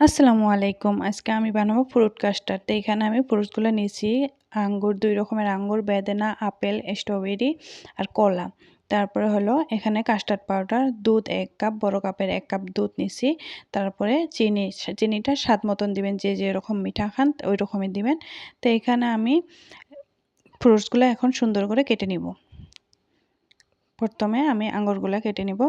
আসসালামু আলাইকুম। আজকে আমি বানাবো ফ্রুট কাস্টার্ড। তো এখানে আমি ফ্রুটসগুলো নিয়েছি। আঙ্গুর ২ রকমের আঙ্গুর, বেদানা, আপেল, স্ট্রবেরি আর কলা। তারপরে হলো এখানে কাস্টার্ড পাউডার, দুধ ১ কাপ, বড় কাপের ১ কাপ দুধ নিছি। তারপরে চিনিটা স্বাদ মতন দিবেন। যে যেরকম মিঠা খান ওই রকমই দিবেন। তো এখানে আমি ফ্রুটসগুলো এখন সুন্দর করে কেটে নিব। প্রথমে আমি আঙ্গুরগুলা কেটে নিব।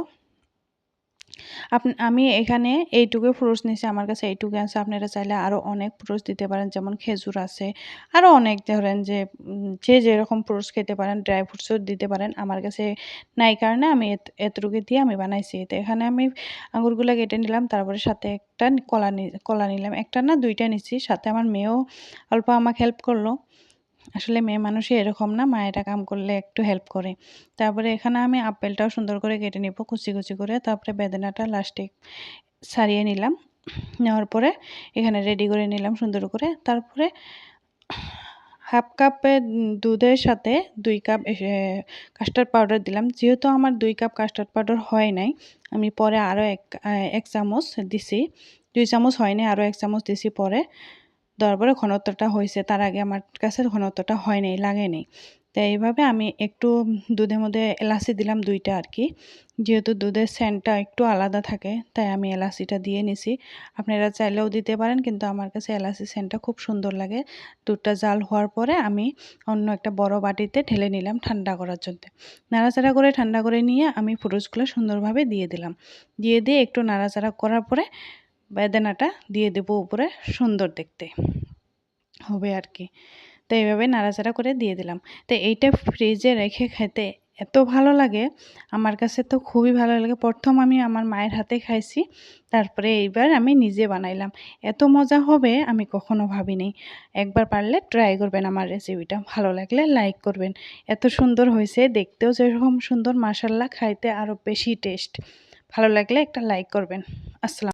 আমি এখানে এইটুকু ফ্রুটস নিছি, আমার কাছে এইটুকু আছে। আপনারা চাইলে আরও অনেক ফ্রুটস দিতে পারেন, যেমন খেজুর আছে, আরও অনেক ধরেন যে যে যেরকম ফ্রুটস খেতে পারেন, ড্রাই ফ্রুটসও দিতে পারেন। আমার কাছে নাই কারণে আমি এতটুকু দিয়ে আমি বানাইছি। তো এখানে আমি আঙুরগুলো কেটে নিলাম, তারপরে সাথে একটা কলা নিলাম। একটা না ২টা নিচ্ছি, সাথে আমার মেয়েও অল্প আমাকে হেল্প করলো। আসলে মেয়ে মানুষই এরকম না, মায়েরা কাম করলে একটু হেল্প করে। তারপরে এখানে আমি আপেলটাও সুন্দর করে কেটে নিব কুচি করে। তারপরে বেদানাটা লাস্টে ছাড়িয়ে নিলাম। নেওয়ার পরে এখানে রেডি করে নিলাম সুন্দর করে। তারপরে হাফ কাপে দুধের সাথে ২ কাপ কাস্টার্ড পাউডার দিলাম। যেহেতু আমার ২ কাপ কাস্টার্ড পাউডার হয় নাই, আমি পরে আরও ১ চামচ দিছি। ২ চামচ হয়নি, আরও ১ চামচ দিছি পরে। দেওয়ার পরে ঘনত্বটা হইছে। তার আগে আমার কাছে ঘনত্বটা হয় নাই, লাগে নাই। তো এইভাবে আমি একটু দুধের মধ্যে এলাচি দিলাম ২ টা আরকি। যেহেতু দুধের সেন্টটা একটু আলাদা থাকে, তাই আমি এলাচিটা দিয়ে নিছি। আপনারা চাইলেও দিতে পারেন, কিন্তু আমার কাছে এলাচির সেন্টটা খুব সুন্দর লাগে। দুধটা জাল হওয়ার পরে আমি অন্য একটা বড় বাটিতে ঢেলে নিলাম ঠান্ডা করার জন্যে। নাড়াচাড়া করে ঠান্ডা করে নিয়ে আমি ফ্রুটসগুলো সুন্দরভাবে দিয়ে দিলাম। দিয়ে একটু নাড়াচাড়া করার পরে বেদানাটা দিয়ে দেবো উপরে, সুন্দর দেখতে হবে আরকি। তো এইভাবে নাড়াচাড়া করে দিয়ে দিলাম। তো এইটা ফ্রিজে রেখে খেতে এত ভালো লাগে, আমার কাছে তো খুবই ভালো লাগে। প্রথম আমি আমার মায়ের হাতে খাইছি, তারপরে এইবার আমি নিজে বানাইলাম। এত মজা হবে আমি কখনো ভাবিনি। একবার পারলে ট্রাই করবেন আমার রেসিপিটা। ভালো লাগলে লাইক করবেন। এত সুন্দর হয়েছে, দেখতেও যেরকম সুন্দর, মাশাআল্লাহ খাইতে আরও বেশি টেস্ট। ভালো লাগলে একটা লাইক করবেন। আসসালাম।